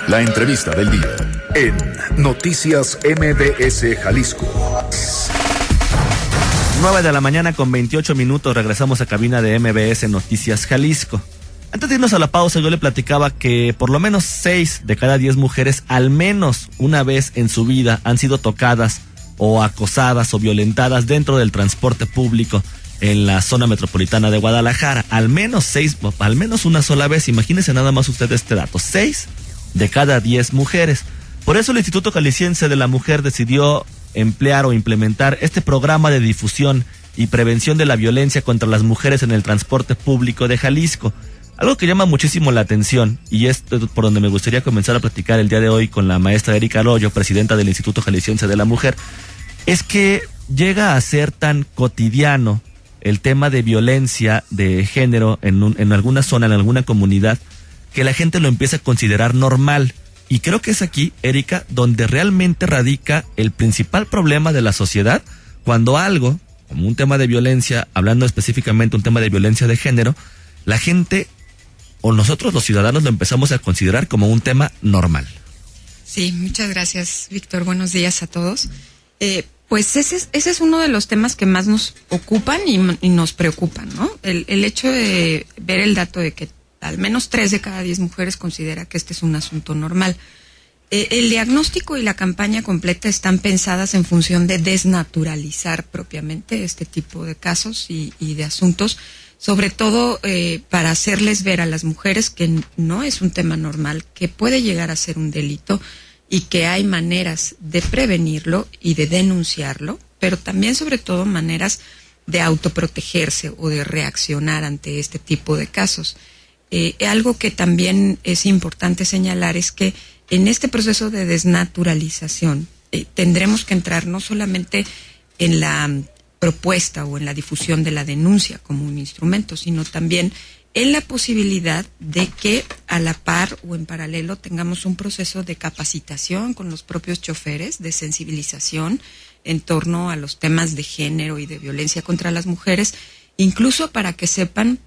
La entrevista del día en Noticias MBS Jalisco. 9:28 a.m, regresamos a cabina de MBS Noticias Jalisco. Antes de irnos a la pausa, yo le platicaba que por lo menos 6 de cada 10 mujeres, al menos una vez en su vida, han sido tocadas o acosadas o violentadas dentro del transporte público en la zona metropolitana de Guadalajara. Al menos 6, al menos una sola vez. Imagínense nada más usted este dato: 6 de cada 10 mujeres. Por eso el Instituto Jalisciense de la Mujer decidió emplear o implementar este programa de difusión y prevención de la violencia contra las mujeres en el transporte público de Jalisco. Algo que llama muchísimo la atención, y es por donde me gustaría comenzar a platicar el día de hoy con la maestra Erika Arroyo, presidenta del Instituto Jalisciense de la Mujer, es que llega a ser tan cotidiano el tema de violencia de género en alguna zona, en alguna comunidad, que la gente lo empieza a considerar normal. Y creo que es aquí, Erika, donde realmente radica el principal problema de la sociedad, cuando algo, como un tema de violencia, hablando específicamente un tema de violencia de género, la gente o nosotros los ciudadanos lo empezamos a considerar como un tema normal. Sí, muchas gracias, Víctor. Buenos días a todos. Pues ese es uno de los temas que más nos ocupan y nos preocupan, ¿no? El hecho de ver el dato de que al menos 3 de cada 10 mujeres considera que este es un asunto normal. El diagnóstico y la campaña completa están pensadas en función de desnaturalizar propiamente este tipo de casos y de asuntos, sobre todo para hacerles ver a las mujeres que no es un tema normal, que puede llegar a ser un delito y que hay maneras de prevenirlo y de denunciarlo, pero también sobre todo maneras de autoprotegerse o de reaccionar ante este tipo de casos. Algo que también es importante señalar es que en este proceso de desnaturalización tendremos que entrar no solamente en la propuesta o en la difusión de la denuncia como un instrumento, sino también en la posibilidad de que a la par o en paralelo tengamos un proceso de capacitación con los propios choferes, de sensibilización en torno a los temas de género y de violencia contra las mujeres, incluso para que sepan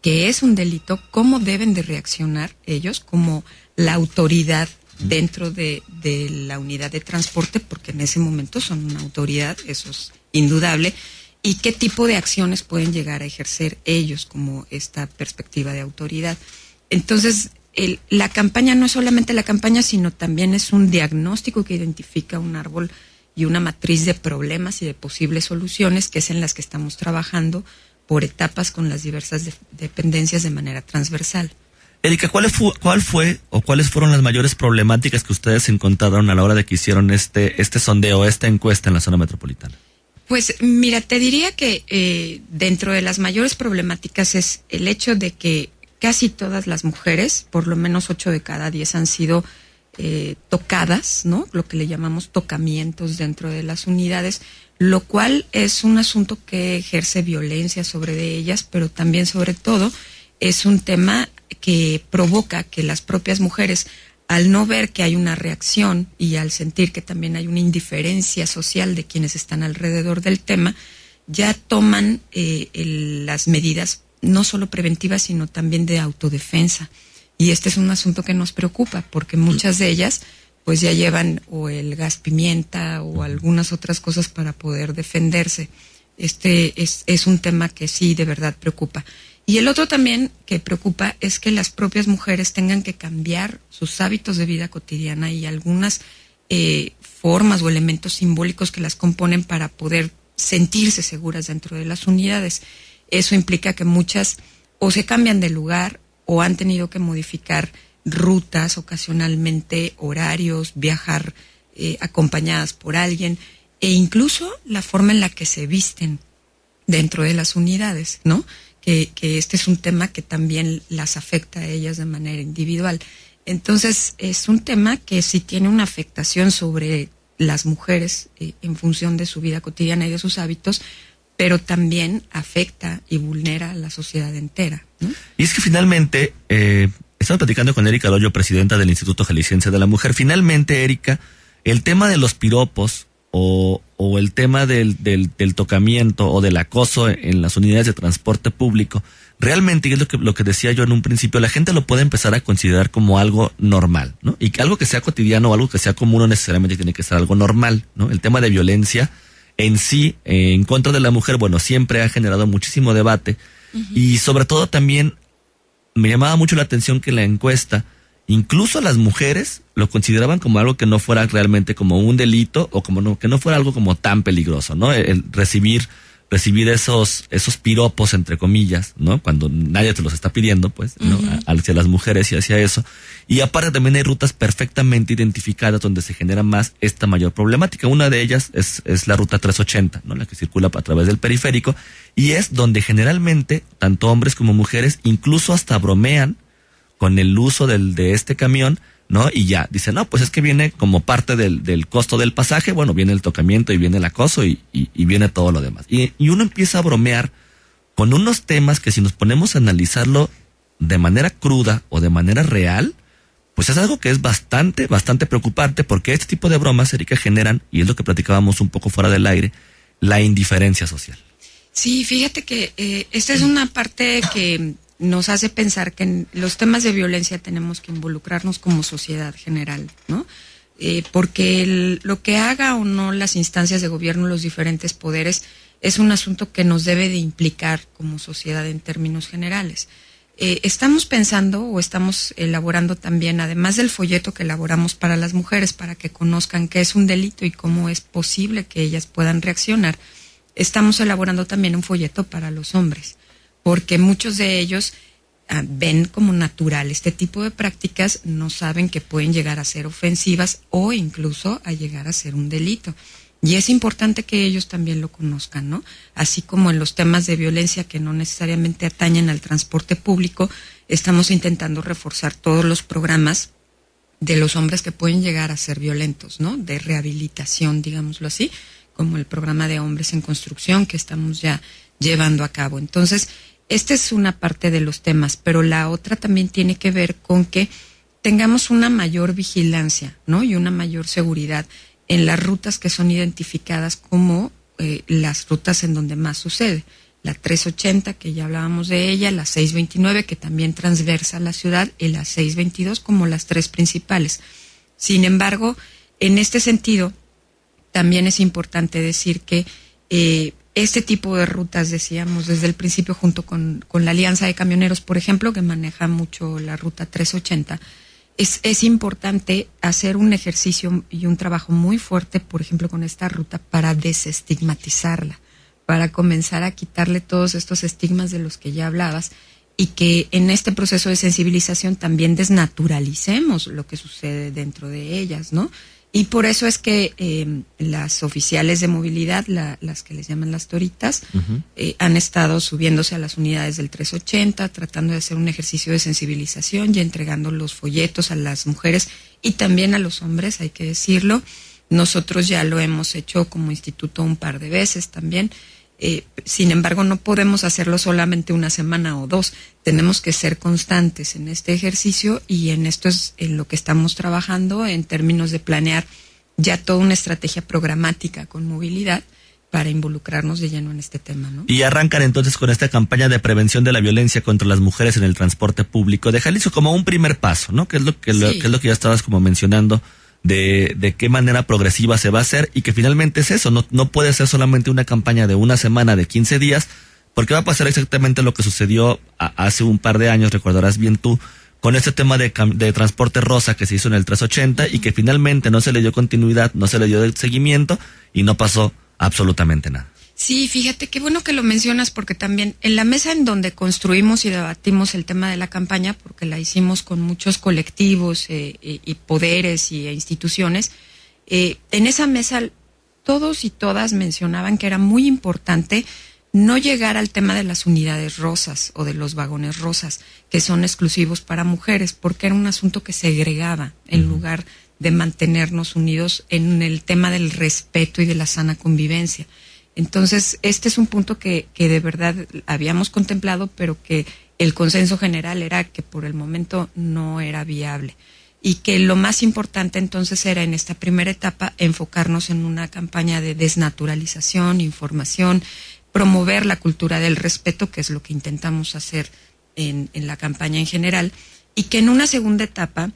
que es un delito, cómo deben de reaccionar ellos como la autoridad dentro de la unidad de transporte, porque en ese momento son una autoridad, eso es indudable, y qué tipo de acciones pueden llegar a ejercer ellos como esta perspectiva de autoridad. Entonces, la campaña no es solamente la campaña, sino también es un diagnóstico que identifica un árbol y una matriz de problemas y de posibles soluciones, que es en las que estamos trabajando por etapas con las diversas dependencias de manera transversal. Erika, ¿cuál fue o cuáles fueron las mayores problemáticas que ustedes encontraron a la hora de que hicieron este sondeo, esta encuesta en la zona metropolitana? Pues mira, te diría que dentro de las mayores problemáticas es el hecho de que casi todas las mujeres, por lo menos 8 de cada 10 han sido tocadas, ¿no? Lo que le llamamos tocamientos dentro de las unidades, lo cual es un asunto que ejerce violencia sobre ellas, pero también sobre todo es un tema que provoca que las propias mujeres, al no ver que hay una reacción y al sentir que también hay una indiferencia social de quienes están alrededor del tema, ya toman las medidas no solo preventivas, sino también de autodefensa. Y este es un asunto que nos preocupa, porque muchas de ellas pues ya llevan o el gas pimienta o algunas otras cosas para poder defenderse. Este es un tema que sí de verdad preocupa. Y el otro también que preocupa es que las propias mujeres tengan que cambiar sus hábitos de vida cotidiana y algunas formas o elementos simbólicos que las componen para poder sentirse seguras dentro de las unidades. Eso implica que muchas o se cambian de lugar o han tenido que modificar rutas, ocasionalmente horarios, viajar acompañadas por alguien, e incluso la forma en la que se visten dentro de las unidades, ¿no? Que este es un tema que también las afecta a ellas de manera individual. Entonces, es un tema que sí tiene una afectación sobre las mujeres en función de su vida cotidiana y de sus hábitos, pero también afecta y vulnera a la sociedad entera, ¿no? Y es que finalmente, estamos platicando con Erika Arroyo, presidenta del Instituto Jalisciense de la Mujer. Finalmente, Erika, el tema de los piropos o el tema del tocamiento o del acoso en las unidades de transporte público, realmente, y es lo que decía yo en un principio, la gente lo puede empezar a considerar como algo normal, ¿no? Y que algo que sea cotidiano o algo que sea común no necesariamente tiene que ser algo normal, ¿no? El tema de violencia en sí, en contra de la mujer, bueno, siempre ha generado muchísimo debate. Y sobre todo también me llamaba mucho la atención que en la encuesta, incluso las mujeres lo consideraban como algo que no fuera realmente como un delito o que no fuera algo como tan peligroso, ¿no? El recibir esos piropos, entre comillas, ¿no? Cuando nadie te los está pidiendo, pues, ¿no? Hacia las mujeres y hacia eso. Y aparte también hay rutas perfectamente identificadas donde se genera más esta mayor problemática. Una de ellas es la ruta 380, ¿no? La que circula a través del periférico, y es donde generalmente, tanto hombres como mujeres, incluso hasta bromean con el uso de este camión, ¿no? Y ya, dicen, no, pues es que viene como parte del costo del pasaje, bueno, viene el tocamiento y viene el acoso y viene todo lo demás. Y uno empieza a bromear con unos temas que si nos ponemos a analizarlo de manera cruda o de manera real, pues es algo que es bastante preocupante, porque este tipo de bromas, Erika, generan, y es lo que platicábamos un poco fuera del aire, la indiferencia social. Sí, fíjate que esta es una parte que nos hace pensar que en los temas de violencia tenemos que involucrarnos como sociedad general, ¿no? Porque lo que haga o no las instancias de gobierno, los diferentes poderes, es un asunto que nos debe de implicar como sociedad en términos generales. Estamos pensando o estamos elaborando también, además del folleto que elaboramos para las mujeres, para que conozcan qué es un delito y cómo es posible que ellas puedan reaccionar, estamos elaborando también un folleto para los hombres, porque muchos de ellos ven como natural este tipo de prácticas, no saben que pueden llegar a ser ofensivas o incluso a llegar a ser un delito. Y es importante que ellos también lo conozcan, ¿no? Así como en los temas de violencia que no necesariamente atañen al transporte público, estamos intentando reforzar todos los programas de los hombres que pueden llegar a ser violentos, ¿no? De rehabilitación, digámoslo así, como el programa de hombres en construcción que estamos ya llevando a cabo. Entonces, esta es una parte de los temas, pero la otra también tiene que ver con que tengamos una mayor vigilancia, ¿no? Y una mayor seguridad en las rutas que son identificadas como las rutas en donde más sucede. La 380, que ya hablábamos de ella, la 629, que también transversa la ciudad, y la 622 como las tres principales. Sin embargo, en este sentido, también es importante decir que este tipo de rutas, decíamos desde el principio, junto con la Alianza de Camioneros, por ejemplo, que maneja mucho la ruta 380, es importante hacer un ejercicio y un trabajo muy fuerte, por ejemplo, con esta ruta para desestigmatizarla, para comenzar a quitarle todos estos estigmas de los que ya hablabas, y que en este proceso de sensibilización también desnaturalicemos lo que sucede dentro de ellas, ¿no? Y por eso es que las oficiales de movilidad, las que les llaman las toritas, han estado subiéndose a las unidades del 380, tratando de hacer un ejercicio de sensibilización y entregando los folletos a las mujeres y también a los hombres, hay que decirlo. Nosotros ya lo hemos hecho como instituto un par de veces también. Sin embargo, no podemos hacerlo solamente una semana o dos. Tenemos que ser constantes en este ejercicio, y en esto es en lo que estamos trabajando en términos de planear ya toda una estrategia programática con movilidad para involucrarnos de lleno en este tema, ¿no? Y arrancan entonces con esta campaña de prevención de la violencia contra las mujeres en el transporte público de Jalisco como un primer paso, ¿no? Que es lo que ya estabas como mencionando, de qué manera progresiva se va a hacer, y que finalmente es eso, no puede ser solamente una campaña de una semana, de 15 días, porque va a pasar exactamente lo que sucedió hace un par de años, recordarás bien tú, con este tema de transporte rosa que se hizo en el 380 y que finalmente no se le dio continuidad, no se le dio seguimiento y no pasó absolutamente nada. Sí, fíjate, qué bueno que lo mencionas, porque también en la mesa en donde construimos y debatimos el tema de la campaña, porque la hicimos con muchos colectivos y poderes y instituciones, en esa mesa todos y todas mencionaban que era muy importante no llegar al tema de las unidades rosas o de los vagones rosas, que son exclusivos para mujeres, porque era un asunto que segregaba en lugar de mantenernos unidos en el tema del respeto y de la sana convivencia. Entonces, este es un punto que de verdad habíamos contemplado, pero que el consenso general era que por el momento no era viable. y que lo más importante entonces era en esta primera etapa enfocarnos en una campaña de desnaturalización, información, promover la cultura del respeto, que es lo que intentamos hacer en la campaña en general, y que en una segunda etapa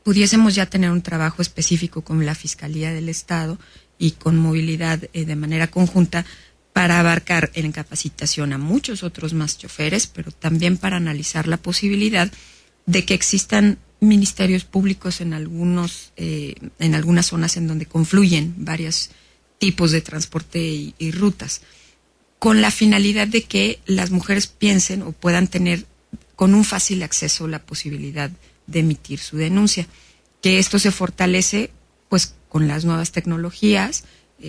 pudiésemos ya tener un trabajo específico con la Fiscalía del Estado y con movilidad de manera conjunta para abarcar en capacitación a muchos otros más choferes, pero también para analizar la posibilidad de que existan ministerios públicos en algunas zonas en donde confluyen varios tipos de transporte y rutas, con la finalidad de que las mujeres piensen o puedan tener con un fácil acceso la posibilidad de emitir su denuncia. Que esto se fortalece pues con las nuevas tecnologías,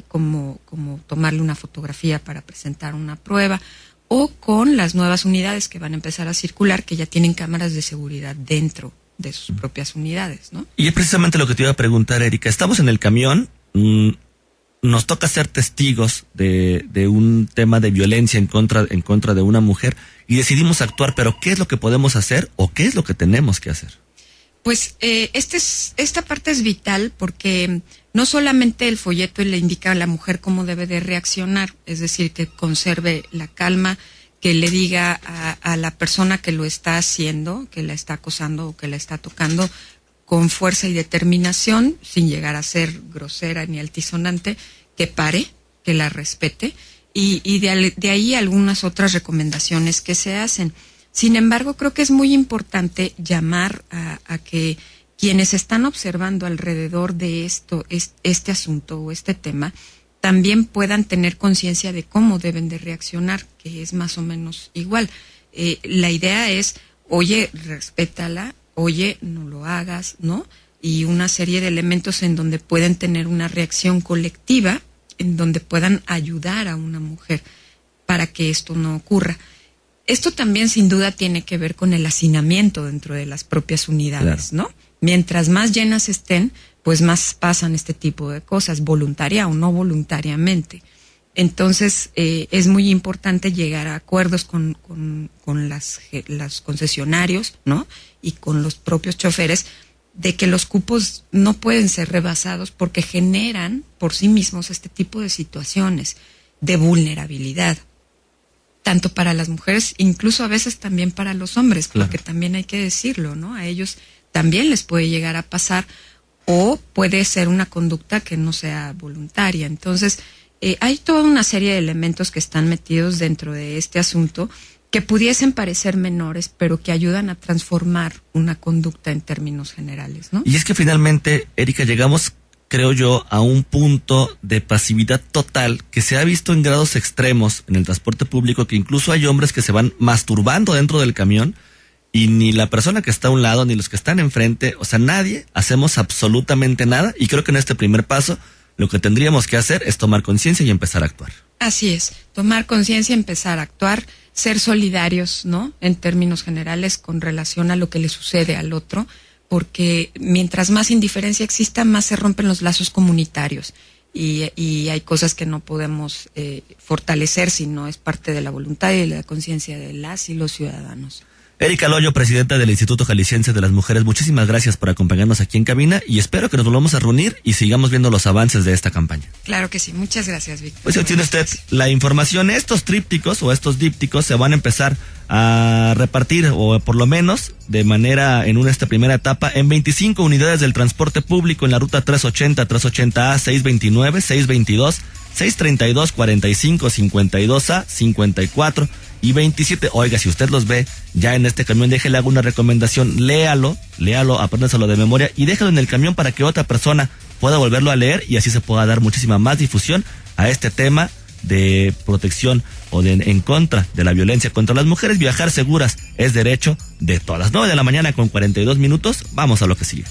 como tomarle una fotografía para presentar una prueba, o con las nuevas unidades que van a empezar a circular, que ya tienen cámaras de seguridad dentro de sus propias unidades, ¿no? Y es precisamente lo que te iba a preguntar, Erika. Estamos en el camión, nos toca ser testigos de un tema de violencia en contra de una mujer y decidimos actuar, pero ¿qué es lo que podemos hacer o qué es lo que tenemos que hacer? Pues esta parte es vital porque no solamente el folleto le indica a la mujer cómo debe de reaccionar, es decir, que conserve la calma, que le diga a la persona que lo está haciendo, que la está acosando o que la está tocando, con fuerza y determinación, sin llegar a ser grosera ni altisonante, que pare, que la respete, y de ahí algunas otras recomendaciones que se hacen. Sin embargo, creo que es muy importante llamar a que quienes están observando alrededor de este asunto o este tema, también puedan tener conciencia de cómo deben de reaccionar, que es más o menos igual. La idea es, oye, respétala, oye, no lo hagas, ¿no? Y una serie de elementos en donde pueden tener una reacción colectiva, en donde puedan ayudar a una mujer para que esto no ocurra. Esto también sin duda tiene que ver con el hacinamiento dentro de las propias unidades, claro, ¿no? Mientras más llenas estén, pues más pasan este tipo de cosas, voluntaria o no voluntariamente. Entonces, es muy importante llegar a acuerdos con las concesionarios, ¿no? Y con los propios choferes, de que los cupos no pueden ser rebasados porque generan por sí mismos este tipo de situaciones de vulnerabilidad, tanto para las mujeres, incluso a veces también para los hombres, claro, porque también hay que decirlo, ¿no? A ellos también les puede llegar a pasar, o puede ser una conducta que no sea voluntaria. Entonces, hay toda una serie de elementos que están metidos dentro de este asunto que pudiesen parecer menores, pero que ayudan a transformar una conducta en términos generales, ¿no? Y es que finalmente, Erika, llegamos, creo yo, a un punto de pasividad total que se ha visto en grados extremos en el transporte público, que incluso hay hombres que se van masturbando dentro del camión y ni la persona que está a un lado ni los que están enfrente, o sea, nadie hacemos absolutamente nada, y creo que en este primer paso lo que tendríamos que hacer es tomar conciencia y empezar a actuar. Así es, tomar conciencia, empezar a actuar, ser solidarios, ¿no? En términos generales con relación a lo que le sucede al otro, porque mientras más indiferencia exista, más se rompen los lazos comunitarios y hay cosas que no podemos fortalecer si no es parte de la voluntad y de la conciencia de las y los ciudadanos. Erika Loyo, presidenta del Instituto Jalisciense de las Mujeres, muchísimas gracias por acompañarnos aquí en cabina y espero que nos volvamos a reunir y sigamos viendo los avances de esta campaña. Claro que sí, muchas gracias, Víctor. Pues tiene usted la información, estos trípticos o estos dípticos se van a empezar a repartir, o por lo menos de manera en esta primera etapa, en 25 unidades del transporte público en la ruta 380, 380A, 629, 622, 632, 45, 52A, 54 y 27. Oiga, si usted los ve ya en este camión, déjele hago una recomendación, léalo, apréndaselo de memoria y déjalo en el camión para que otra persona pueda volverlo a leer y así se pueda dar muchísima más difusión a este tema de protección o en contra de la violencia contra las mujeres. Viajar seguras es derecho de todas. 9 de la mañana con 42 minutos. Vamos a lo que sigue.